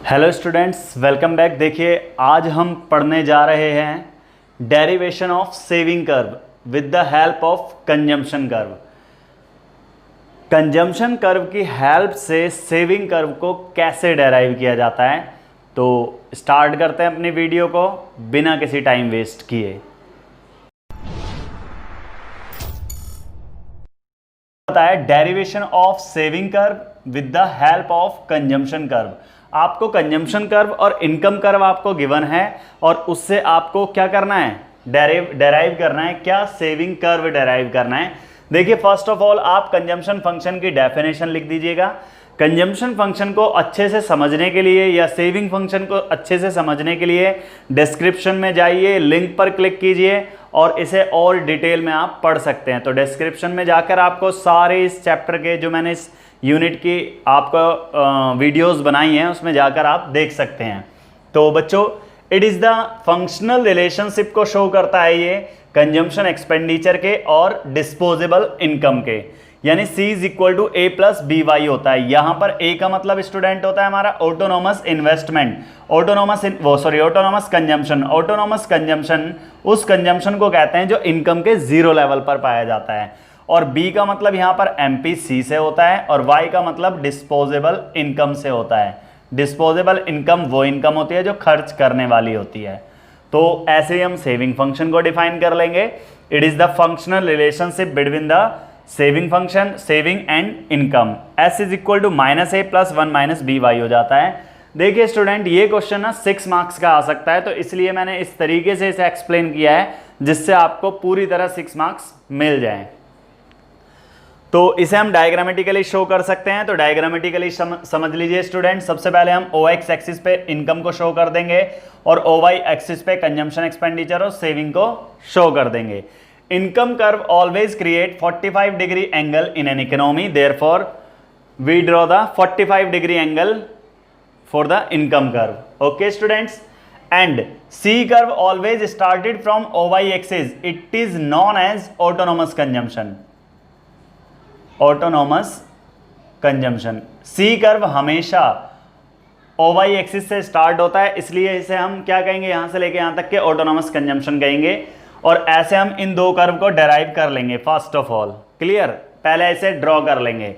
Hello students, welcome back. देखिए, आज हम पढ़ने जा रहे हैं derivation of saving curve with the help of consumption curve. Consumption curve की हेल्प से सेविंग कर्व को कैसे डेराइव किया जाता है, तो स्टार्ट करते हैं अपनी वीडियो को बिना किसी टाइम वेस्ट किए। बताया derivation of saving curve with the help of consumption curve. आपको कंजम्पशन कर्व और इनकम कर्व आपको गिवन है और उससे आपको क्या करना है, डेराइव करना है। क्या? सेविंग कर्व डेराइव करना है। देखिए, फर्स्ट ऑफ ऑल आप कंजम्पशन फंक्शन की डेफिनेशन लिख दीजिएगा। कंजम्पशन फंक्शन को अच्छे से समझने के लिए या सेविंग फंक्शन को अच्छे से समझने के लिए डिस्क्रिप्शन में जाइए, लिंक पर क्लिक कीजिए और इसे और डिटेल में आप पढ़ सकते हैं। तो डिस्क्रिप्शन में जाकर आपको सारे इस चैप्टर के जो मैंने इस यूनिट की आपको वीडियोस बनाई हैं उसमें जाकर आप देख सकते हैं। तो बच्चों, it is the functional relationship को शो करता है ये कंजम्पशन एक्सपेंडिचर के और डिस्पोजेबल इनकम के, यानी C is equal to A plus BY होता है। यहां पर A का मतलब स्टूडेंट होता है हमारा autonomous investment, autonomous consumption. Autonomous consumption उस कंजम्पशन को कहते हैं जो इनकम के जीरो लेवल पर पाया जाता है। और B का मतलब यहां पर MPC से होता है और Y का मतलब डिस्पोजेबल इनकम से होता है। डिस्पोजेबल इनकम वो इनकम होती है जो खर्च करने वाली होती है। तो ऐसे ही हम सेविंग फंक्शन को डिफाइन कर लेंगे। It is the functional relationship between the saving function, saving and income. S is equal to -A plus 1 minus BY हो जाता है। देखिए स्टूडेंट, ये क्वेश्चन ना 6 मार्क्स का आ सकता है, तो इसलिए मैंने इस तरीके से इसे एक्सप्लेन किया है जिससे आपको पूरी तरह 6 मार्क्स मिल जाएं। तो इसे हम डायग्रामेटिकली शो कर सकते हैं। तो डायग्रामेटिकली समझ लीजिए स्टूडेंट। सबसे पहले हम OX एक्सिस पे इनकम को शो कर देंगे और OY एक्सिस पे कंजम्पशन एक्सपेंडिचर और सेविंग को शो कर देंगे। Income curve always create 45 degree angle in an economy, therefore we draw the 45 degree angle for the income curve. Okay students, and C curve always started from OY axis, it is known as autonomous consumption. Autonomous consumption C curve हमेशा OY एक्सिस से start होता है, इसलिए इसे हम क्या कहेंगे, यहां से लेके यहां तक के ऑटोनोमस कंजम्पशन कहेंगे। और ऐसे हम इन दो कर्व को डेराइव कर लेंगे फर्स्ट ऑफ ऑल। क्लियर? पहले इसे ड्रॉ कर लेंगे।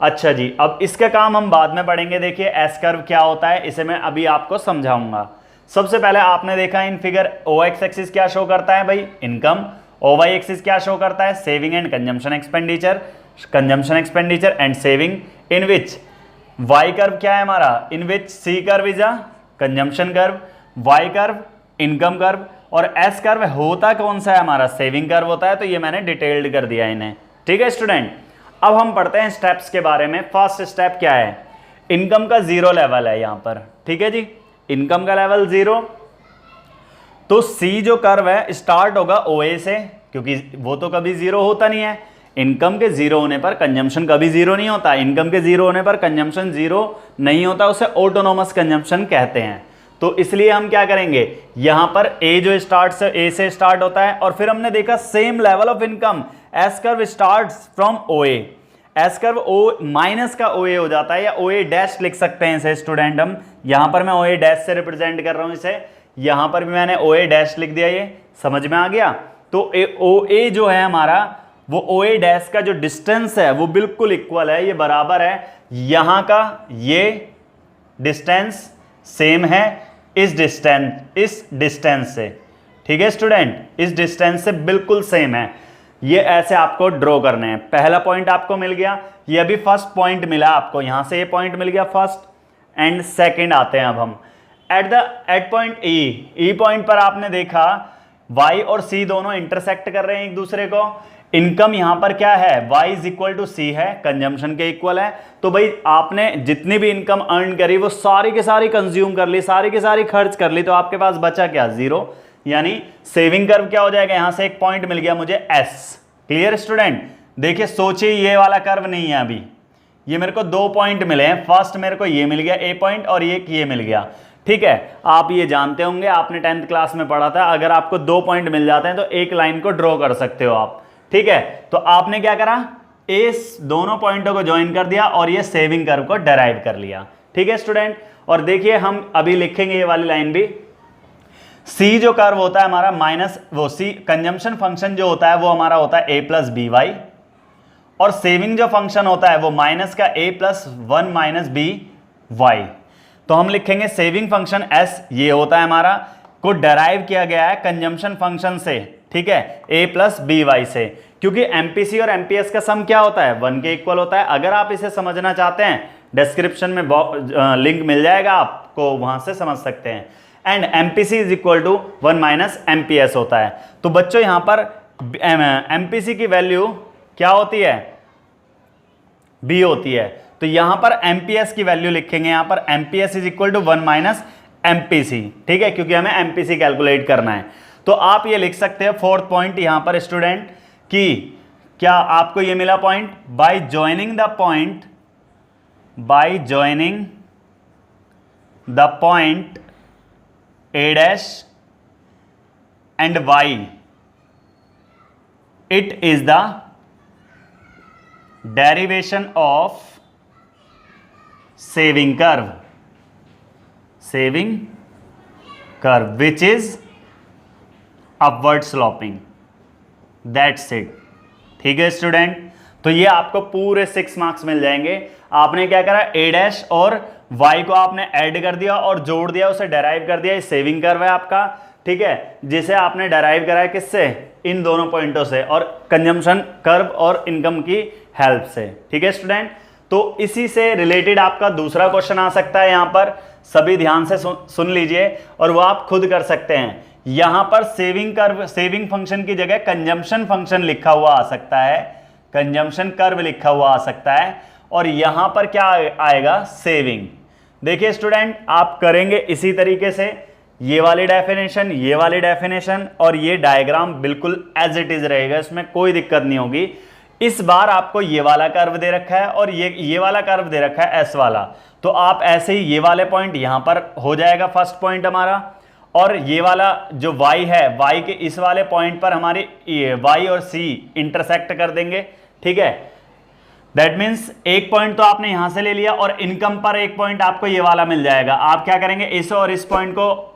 अच्छा जी, अब इसका काम हम बाद में पढ़ेंगे। देखिए S कर्व क्या होता है, इसे मैं अभी आपको समझाऊंगा। सबसे पहले आपने देखा इन फिगर OX एक्सिस क्या शो करता है भाई, इनकम। OY एक्सिस क्या शो करता है, saving and consumption expenditure, consumption expenditure and saving. In which Y curve क्या है हमारा, इन विच C curve is a consumption curve, Y curve income curve और S कर्व होता कौन सा है हमारा, सेविंग कर्व होता है। तो ये मैंने डिटेल्ड कर दिया इन्हें। ठीक है स्टूडेंट, अब हम पढ़ते हैं स्टेप्स के बारे में। फर्स्ट स्टेप क्या है, इनकम का जीरो लेवल है यहां पर। ठीक है जी, इनकम का लेवल जीरो। तो C जो कर्व है स्टार्ट होगा OA से, क्योंकि वो तो कभी जीरो होता नहीं है। इनकम के जीरो होने पर कंजम्पशन कभी जीरो नहीं होता, इनकम के जीरो होने पर कंजम्पशन जीरो नहीं होता, उसे ऑटोनोमस कंजम्पशन कहते हैं। तो इसलिए हम क्या करेंगे, यहां पर A जो A से स्टार्ट होता है और फिर हमने देखा same level of income S curve starts from OA। S curve O minus का OA हो जाता है, या OA डैश लिख सकते हैं इसे स्टूडेंट हम। यहां पर मैं OA डैश से रिप्रेजेंट कर रहा हूं इसे, यहां पर भी मैंने OA डैश लिख दिया। ये समझ में आ गया। तो OA जो है हमारा, वो OA डैश का जो डिस्टेंस है वो बिल्कुल इक्वल है, ये बराबर है यहां का, ये डिस्टेंस सेम है इस डिस्टेंस से। ठीक है स्टूडेंट, इस डिस्टेंस से बिल्कुल सेम है। ये ऐसे आपको ड्रॉ करने हैं। पहला पॉइंट आपको मिल गया, ये अभी फर्स्ट पॉइंट मिला आपको, यहां से ये पॉइंट मिल गया फर्स्ट एंड सेकंड। आते हैं अब हम एट पॉइंट ई पॉइंट पर आपने देखा Y और C दोनों इंटरसेक्ट कर रहे हैं एक दूसरे को। इनकम यहां पर क्या है, Y is equal to C है, कंजम्पशन के इक्वल है। तो भाई आपने जितनी भी इनकम अर्न करी वो सारी की सारी कंज्यूम कर ली, सारी की सारी खर्च कर ली, तो आपके पास बचा क्या, जीरो। यानी सेविंग कर्व क्या हो जाएगा, यहां से एक पॉइंट मिल गया मुझे S। Clear student? देखिए सोचिए, ये वाला कर्व नहीं है अभी, ये मेरे को 2 पॉइंट मिले हैं। फर्स्ट मेरे को ये मिल गया A पॉइंट और ये मिल गया। ठीक है, आप ये जानते होंगे, आपने 10th क्लास में पढ़ा था, अगर आपको 2 पॉइंट मिल जाते हैं तो एक लाइन को ड्रॉ कर सकते हो आप। ठीक है, तो आपने क्या करा, इस दोनों पॉइंटों को ज्वाइन कर दिया और ये सेविंग कर्व को डेराइव कर लिया। ठीक है स्टूडेंट। और देखिए हम अभी लिखेंगे ये वाली लाइन भी, सी जो कर्व होता है हमारा माइनस वो सी कंजम्पशन फंक्शन जो होता है वो हमारा होता है a प्लस बी वाई, और सेविंग जो फंक्शन होता है वो माइनस का a plus one minus B Y. तो हम लिखेंगे सेविंग फंक्शन s ये होता है हमारा, को डेराइव किया गया है कंजम्पशन फंक्शन से, ठीक है, a प्लस बी वाई से, क्योंकि एमपीसी और एमपीएस का सम क्या होता है 1 के इक्वल होता है। अगर आप इसे समझना चाहते हैं डिस्क्रिप्शन में लिंक मिल जाएगा, आपको वहां से समझ सकते हैं। And MPC is equal to 1 minus MPS होता है। तो बच्चों यहां पर एमपीसी की वैल्यू क्या होती है, बी होती है। तो यहां पर एमपीएस की वैल्यू लिखेंगे, यहां पर MPS is equal to 1 minus MPC, ठीक है, क्योंकि हमें एमपीसी कैलकुलेट करना है। तो आप ये लिख सकते हैं फोर्थ पॉइंट यहां पर स्टूडेंट कि क्या आपको ये मिला point, bye joining the point, bye joining the point a dash and y, it is the derivation of saving curve, saving curve which is upward sloping, that's it। ठीक है student, तो ये आपको पूरे 6 मार्क्स मिल जाएंगे। आपने क्या करा, a डैश और y को आपने ऐड कर दिया और जोड़ दिया, उसे डेराइव कर दिया, ये सेविंग कर्व है आपका, ठीक है, जिसे आपने डेराइव करा है किससे, इन दोनों पॉइंटों से, और कंजम्पशन कर्व और इनकम की हेल्प से। ठीक है स्टूडेंट, तो इसी से रिलेटेड आपका दूसरा क्वेश्चन आ सकता है, यहां पर सभी ध्यान से सुन लीजिए और वो आप खुद कर सकते हैं। यहां पर सेविंग कर्व, सेविंग फंक्शन की जगह कंजम्पशन फंक्शन लिखा हुआ आ सकता है, कंजम्पशन कर्व लिखा हुआ आ सकता है, और यहां पर क्या आएगा, सेविंग। देखिए स्टूडेंट, आप करेंगे इसी तरीके से, ये वाली डेफिनेशन, ये वाली डेफिनेशन, और ये डायग्राम बिल्कुल एज इट इज रहेगा, इसमें कोई दिक्कत नहीं होगी। इस बार आपको ये वाला कर्व दे रखा है और ये वाला कर्व दे रखा है एस वाला, तो आप ऐसे ही ये वाले पॉइंट यहां पर हो जाएगा फर्स्ट पॉइंट हमारा, और ये वाला जो y है, y के इस वाले पॉइंट पर हमारी y और c इंटरसेक्ट कर देंगे। ठीक है, दैट मीन्स एक पॉइंट तो आपने यहां से ले लिया और इनकम पर एक पॉइंट आपको ये वाला मिल जाएगा। आप क्या करेंगे, इस और इस पॉइंट को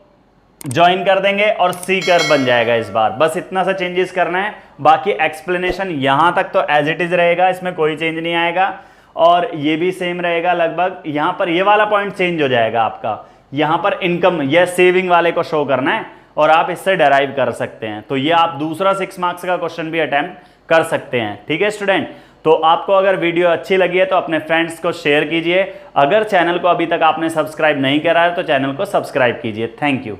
ज्वाइन कर देंगे और सी कर्व बन जाएगा इस बार। बस इतना सा चेंजेस करना है, बाकी एक्सप्लेनेशन यहां तक तो एज इट इज रहेगा, इसमें कोई चेंज नहीं आएगा, और ये भी सेम रहेगा लगभग। यहां पर ये वाला पॉइंट चेंज हो जाएगा आपका, यहां पर इनकम या सेविंग वाले को शो करना है और आप इससे डेराइव कर सकते हैं। तो ये आप दूसरा 6 मार्क्स का क्वेश्चन भी अटेम्प्ट कर सकते हैं। ठीक है स्टूडेंट, तो आपको अगर वीडियो अच्छी लगी है तो अपने फ्रेंड्स को शेयर कीजिए। अगर चैनल को अभी तक आपने सब्सक्राइब नहीं करा है तो चैनल को सब्सक्राइब कीजिए। Thank you.